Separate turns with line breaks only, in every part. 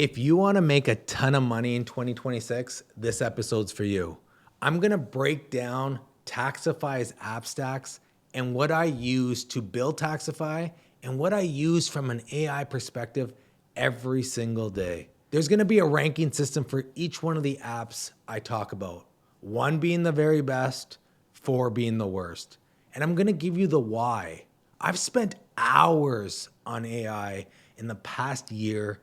If you want to make a ton of money in 2026, this episode's for you. I'm going to break down Taxify's app stacks and what I use to build Taxify and what I use from an AI perspective every single day. There's going to be a ranking system for each one of the apps I talk about. 1 being the very best, 4 being the worst. And I'm going to give you the why. I've spent hours on AI in the past year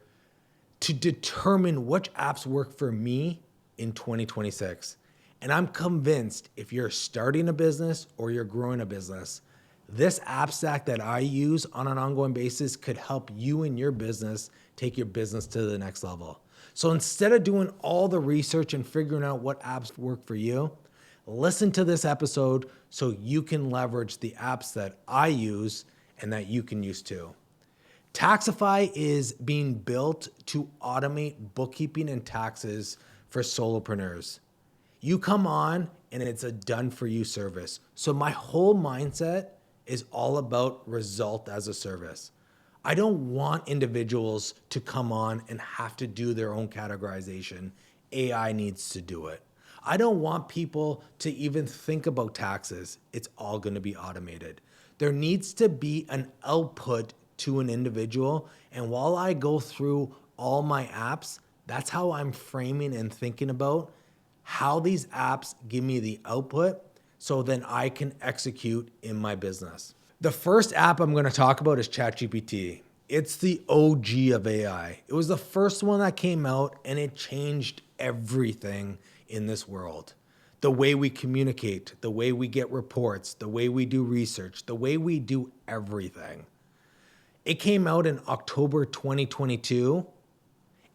to determine which apps work for me in 2026. And I'm convinced if you're starting a business or you're growing a business, this app stack that I use on an ongoing basis could help you and your business take your business to the next level. So instead of doing all the research and figuring out what apps work for you, listen to this episode so you can leverage the apps that I use and that you can use too. Taxify is being built to automate bookkeeping and taxes for solopreneurs. You come on and it's a done for you service. So my whole mindset is all about result as a service. I don't want individuals to come on and have to do their own categorization. AI needs to do it. I don't want people to even think about taxes. It's all going to be automated. There needs to be an output to an individual. And while I go through all my apps, that's how I'm framing and thinking about how these apps give me the output so then I can execute in my business. The first app I'm going to talk about is ChatGPT. It's the OG of AI. It was the first one that came out and it changed everything in this world. The way we communicate, the way we get reports, the way we do research, the way we do everything. It came out in October 2022.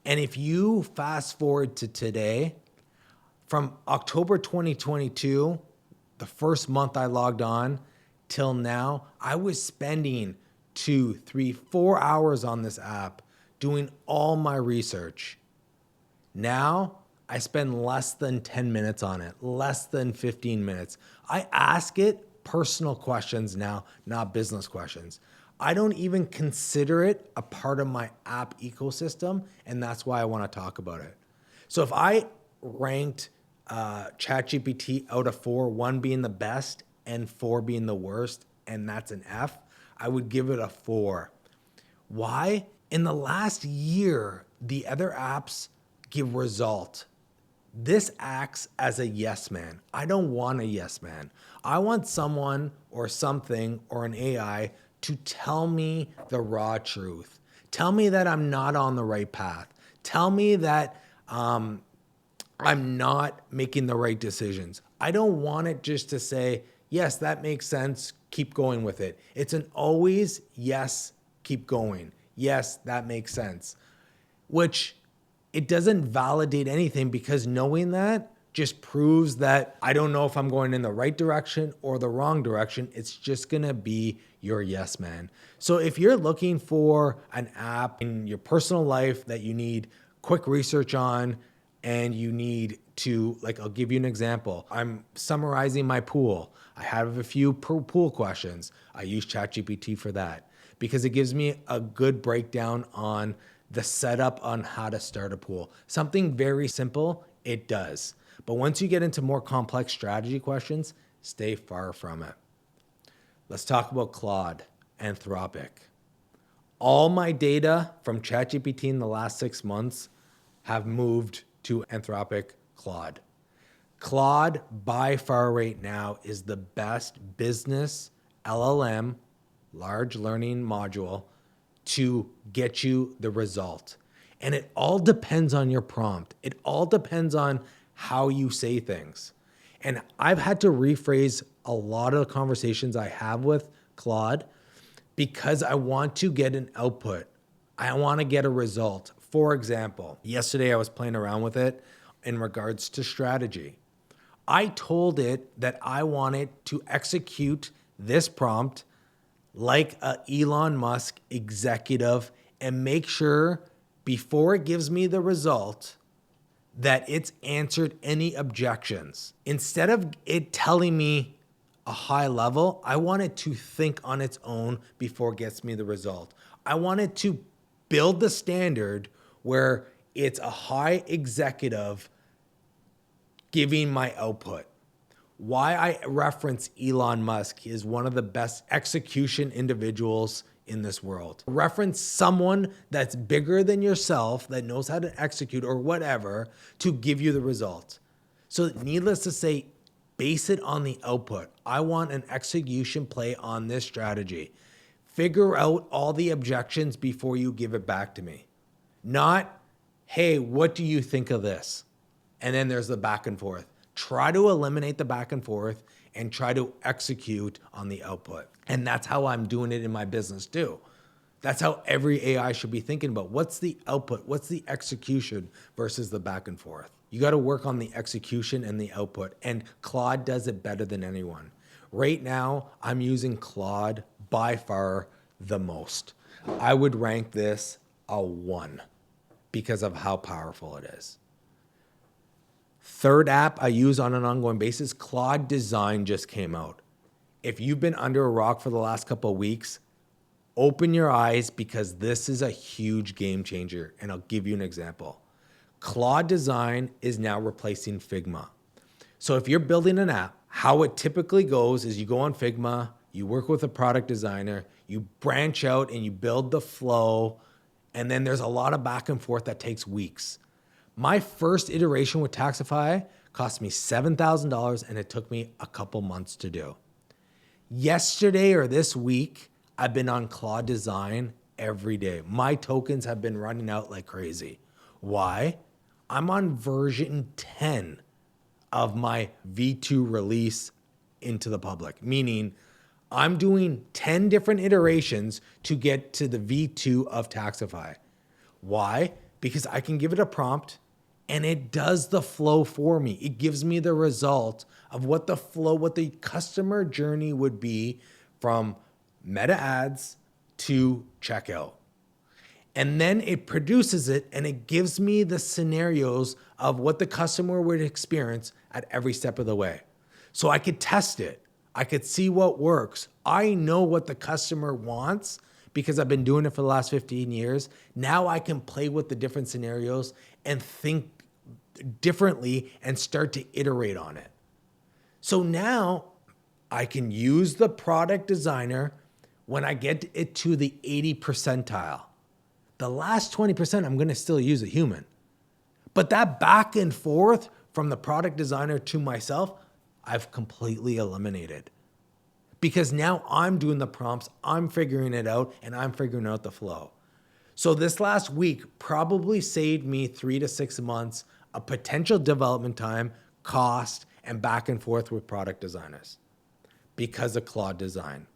And if you fast forward to today, from October 2022, the first month I logged on, till now, I was spending 2, 3, 4 hours on this app doing all my research. Now, I spend less than 10 minutes on it, less than 15 minutes. I ask it personal questions now, not business questions. I don't even consider it a part of my app ecosystem, and that's why I want to talk about it. So if I ranked ChatGPT out of 4, 1 being the best and 4 being the worst, and that's an F, I would give it a 4. Why? In the last year, the other apps give result. This acts as a yes man. I don't want a yes man. I want someone or something or an AI to tell me the raw truth. Tell me that I'm not on the right path. Tell me that I'm not making the right decisions. I don't want it just to say, yes, that makes sense, keep going with it. It's an always, yes, keep going. Yes, that makes sense. Which it doesn't validate anything because knowing that just proves that I don't know if I'm going in the right direction or the wrong direction. It's just gonna be your yes man. So if you're looking for an app in your personal life that you need quick research on and you need to, like, I'll give you an example. I'm summarizing my pool. I have a few pool questions. I use ChatGPT for that because it gives me a good breakdown on the setup on how to start a pool. Something very simple, it does. But once you get into more complex strategy questions, stay far from it. Let's talk about Claude, Anthropic. All my data from ChatGPT in the last 6 months have moved to Anthropic Claude. Claude, by far right now, is the best business LLM, large learning module, to get you the result. And it all depends on your prompt. It all depends on how you say things. And I've had to rephrase a lot of the conversations I have with Claude because I want to get an output. I want to get a result. For example, yesterday I was playing around with it in regards to strategy. I told it that I wanted to execute this prompt like a Elon Musk executive and make sure before it gives me the result that it's answered any objections. Instead of it telling me a high level, I want it to think on its own before it gets me the result. I want it to build the standard where It's a high executive giving my output. Why I reference Elon Musk is one of the best execution individuals in this world. Reference someone that's bigger than yourself, that knows how to execute or whatever to give you the result. So needless to say, base it on the output. I want an execution play on this strategy. Figure out all the objections before you give it back to me. Not, hey, what do you think of this? And then there's the back and forth. Try to eliminate the back and forth and try to execute on the output. And that's how I'm doing it in my business too. That's how every AI should be thinking about what's the output, what's the execution versus the back and forth. You got to work on the execution and the output. And Claude does it better than anyone. Right now, I'm using Claude by far the most. I would rank this a 1 because of how powerful it is. Third app I use on an ongoing basis, Claude Design just came out. If you've been under a rock for the last couple of weeks, open your eyes because this is a huge game changer. And I'll give you an example. Claude Design is now replacing Figma. So if you're building an app, how it typically goes is you go on Figma, you work with a product designer, you branch out and you build the flow, and then there's a lot of back and forth that takes weeks. My first iteration with Taxifi cost me $7,000 and it took me a couple months to do. Yesterday or this week, I've been on Claude Design every day. My tokens have been running out like crazy. Why? I'm on version 10 of my V2 release into the public, meaning I'm doing 10 different iterations to get to the V2 of Taxifi. Why? Because I can give it a prompt and it does the flow for me. It gives me the result of what the flow, what the customer journey would be from meta ads to checkout. And then it produces it and it gives me the scenarios of what the customer would experience at every step of the way. So I could test it. I could see what works. I know what the customer wants because I've been doing it for the last 15 years. Now I can play with the different scenarios and think differently and start to iterate on it. So now I can use the product designer when I get it to the 80 percentile. The last 20%, I'm going to still use a human. But that back and forth from the product designer to myself, I've completely eliminated. Because now I'm doing the prompts, I'm figuring it out, and I'm figuring out the flow. So this last week probably saved me 3 to 6 months of potential development time, cost, and back and forth with product designers because of Claude Design.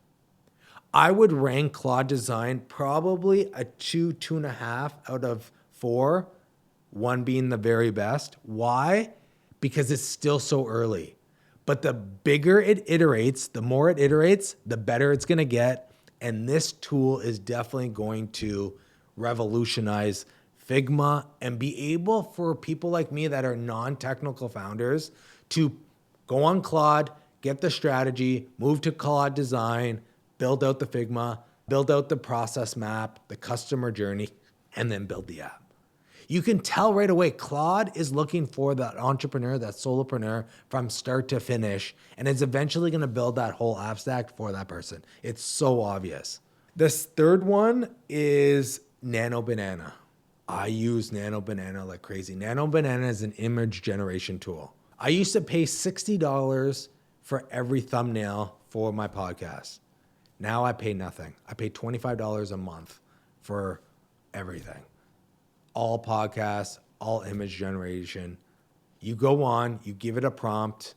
I would rank Claude Design probably a 2, 2.5 out of 4, 1 being the very best. Why? Because it's still so early. But the bigger it iterates, the more it iterates, the better it's going to get. And this tool is definitely going to revolutionize Figma and be able for people like me that are non-technical founders to go on Claude, get the strategy, move to Claude Design, build out the Figma, build out the process map, the customer journey, and then build the app. You can tell right away, Claude is looking for that entrepreneur, that solopreneur from start to finish, and is eventually going to build that whole app stack for that person. It's so obvious. This third one is Nano Banana. I use Nano Banana like crazy. Nano Banana is an image generation tool. I used to pay $60 for every thumbnail for my podcast. Now I pay nothing. I pay $25 a month for everything. All podcasts, all image generation. You go on, you give it a prompt,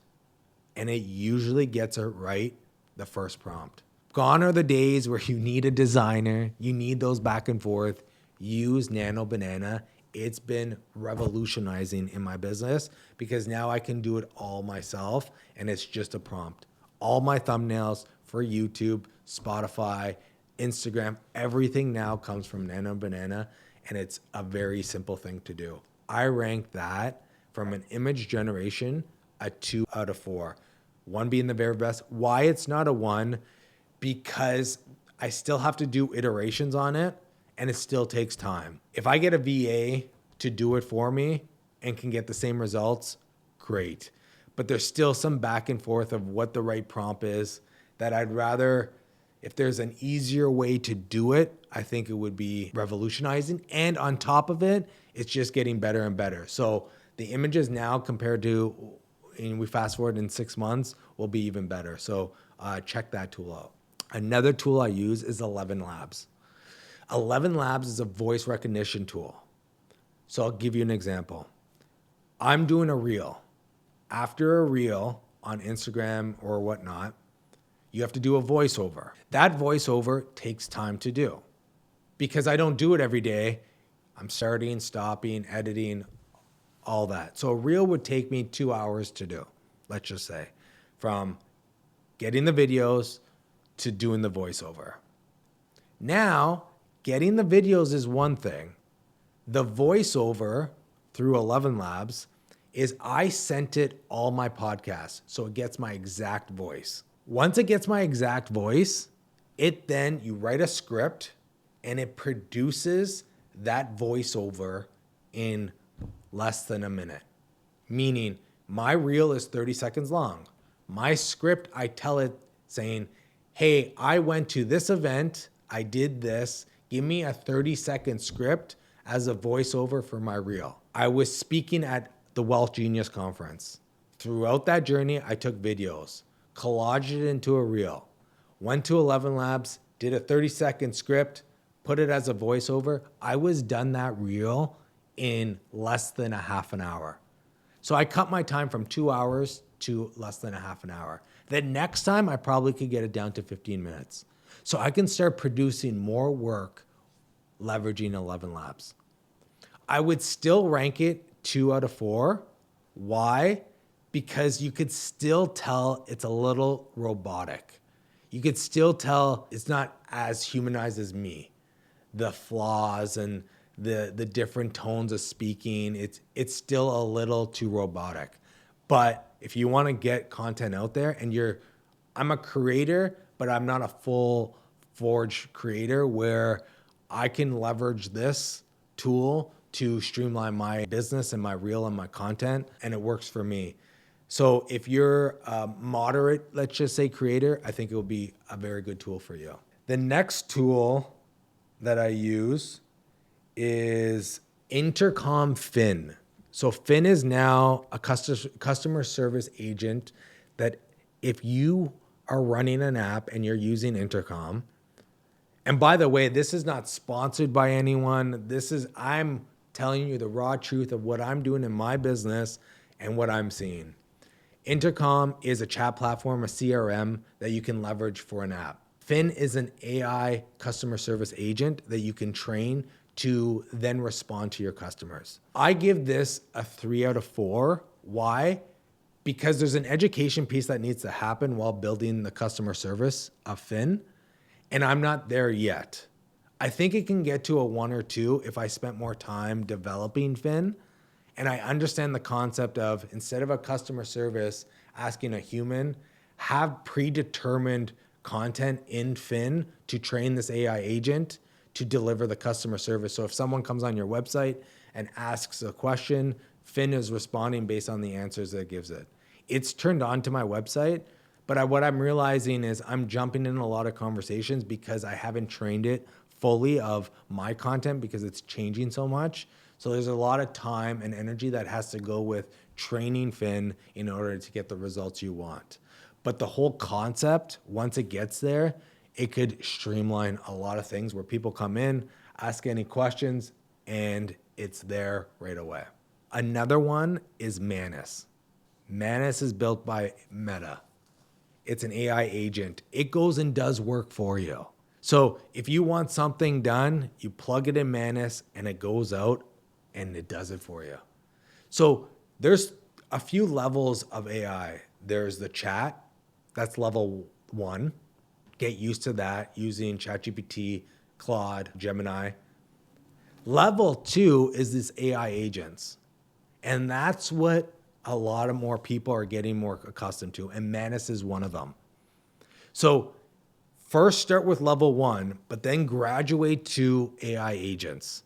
and it usually gets it right the first prompt. Gone are the days where you need a designer, you need those back and forth. Use Nano Banana. It's been revolutionizing in my business because now I can do it all myself and it's just a prompt. All my thumbnails for YouTube, Spotify, Instagram, everything now comes from Nano Banana, and it's a very simple thing to do. I rank that from an image generation a 2 out of 4. 1 being the very best. Why it's not a 1? Because I still have to do iterations on it and it still takes time. If I get a VA to do it for me and can get the same results, great. But there's still some back and forth of what the right prompt is that I'd rather, if there's an easier way to do it, I think it would be revolutionizing. And on top of it, it's just getting better and better. So the images now compared to, and we fast forward in 6 months, will be even better. So check that tool out. Another tool I use is ElevenLabs. ElevenLabs is a voice recognition tool. So I'll give you an example. I'm doing a reel. After a reel on Instagram or whatnot, you have to do a voiceover. That voiceover takes time to do because I don't do it every day. I'm starting, stopping, editing, all that. So a reel would take me 2 hours to do, let's just say, from getting the videos to doing the voiceover. Now, getting the videos is one thing. The voiceover through ElevenLabs is I sent it all my podcasts, so it gets my exact voice. Once it gets my exact voice, you write a script and it produces that voiceover in less than a minute. Meaning my reel is 30 seconds long. My script, I tell it saying, hey, I went to this event, I did this, give me a 30-second script as a voiceover for my reel. I was speaking at the Wealth Genius Conference. Throughout that journey, I took videos, collaged it into a reel, went to ElevenLabs, did a 30-second script, put it as a voiceover. I was done that reel in less than a half an hour. So I cut my time from 2 hours to less than a half an hour. The next time I probably could get it down to 15 minutes. So I can start producing more work leveraging ElevenLabs. I would still rank it 2 out of 4. Why? Because you could still tell it's a little robotic. You could still tell it's not as humanized as me. The flaws and the different tones of speaking, it's still a little too robotic. But if you want to get content out there and I'm a creator, but I'm not a full forged creator where I can leverage this tool to streamline my business and my reel and my content, and it works for me. So if you're a moderate, let's just say, creator, I think it will be a very good tool for you. The next tool that I use is Intercom Fin. So Fin is now a customer service agent that if you are running an app and you're using Intercom, and by the way, this is not sponsored by anyone. I'm telling you the raw truth of what I'm doing in my business and what I'm seeing. Intercom is a chat platform, a CRM that you can leverage for an app. Fin is an AI customer service agent that you can train to then respond to your customers. I give this a 3 out of 4. Why? Because there's an education piece that needs to happen while building the customer service of Fin, and I'm not there yet. I think it can get to a 1 or 2 if I spent more time developing Fin, and I understand the concept of instead of a customer service asking a human, have predetermined content in Fin to train this AI agent to deliver the customer service. So if someone comes on your website and asks a question, Fin is responding based on the answers that it gives it. It's turned on to my website, but what I'm realizing is I'm jumping in a lot of conversations because I haven't trained it fully of my content because it's changing so much. So there's a lot of time and energy that has to go with training Fin in order to get the results you want. But the whole concept, once it gets there, it could streamline a lot of things where people come in, ask any questions, and it's there right away. Another one is Manus. Manus is built by Meta. It's an AI agent. It goes and does work for you. So if you want something done, you plug it in Manus and it goes out and it does it for you. So there's a few levels of AI. There's the chat. That's level 1. Get used to that using ChatGPT, Claude, Gemini. Level 2 is this AI agents. And that's what a lot of more people are getting more accustomed to. And Manus is one of them. So first start with level 1, but then graduate to AI agents.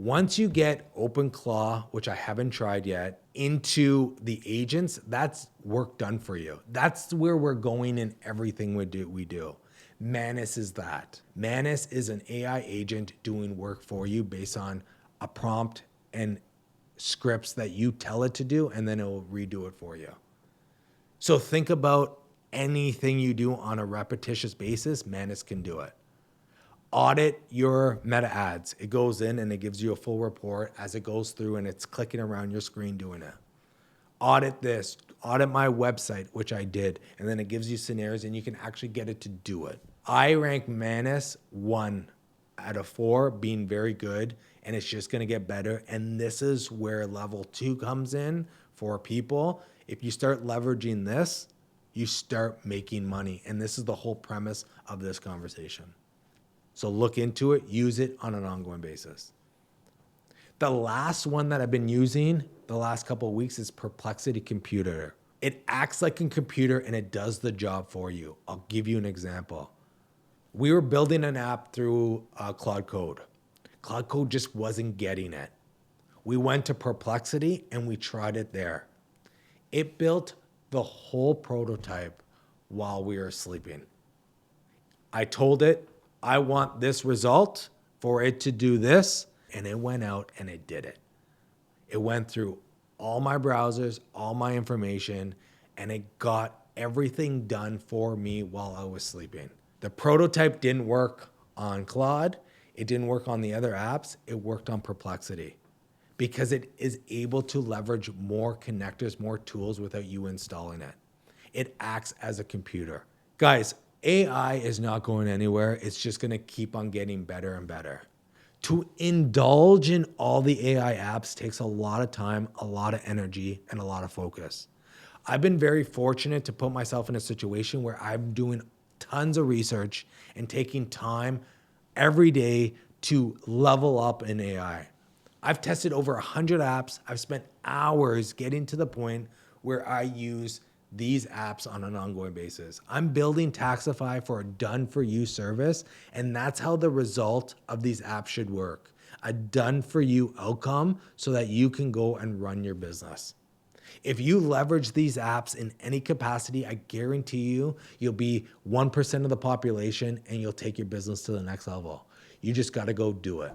Once you get OpenClaw, which I haven't tried yet, into the agents, that's work done for you. That's where we're going in everything we do. Manus is that. Manus is an AI agent doing work for you based on a prompt and scripts that you tell it to do, and then it will redo it for you. So think about anything you do on a repetitious basis, Manus can do it. Audit your meta ads. It goes in and it gives you a full report as it goes through and it's clicking around your screen doing it. Audit this, audit my website, which I did, and then it gives you scenarios and you can actually get it to do it. I rank Manus 1 out of 4 being very good, and it's just gonna get better. And this is where level 2 comes in for people. If you start leveraging this, you start making money. And this is the whole premise of this conversation. So look into it, use it on an ongoing basis. The last one that I've been using the last couple of weeks is Perplexity Computer. It acts like a computer and it does the job for you. I'll give you an example. We were building an app through Claude Code. Claude Code just wasn't getting it. We went to Perplexity and we tried it there. It built the whole prototype while we were sleeping. I told it, I want this result for it to do this, and it went out and it did it. It went through all my browsers, all my information, and it got everything done for me while I was sleeping. The prototype didn't work on Claude. It didn't work on the other apps. It worked on Perplexity because it is able to leverage more connectors, more tools without you installing it. It acts as a computer. Guys, AI is not going anywhere. It's just gonna keep on getting better and better. To indulge in all the AI apps takes a lot of time, a lot of energy, and a lot of focus. I've been very fortunate to put myself in a situation where I'm doing tons of research and taking time every day to level up in AI. I've tested over 100 apps. I've spent hours getting to the point where I use these apps on an ongoing basis. I'm building Taxifi for a done-for-you service, and that's how the result of these apps should work. A done-for-you outcome so that you can go and run your business. If you leverage these apps in any capacity, I guarantee you, you'll be 1% of the population and you'll take your business to the next level. You just gotta go do it.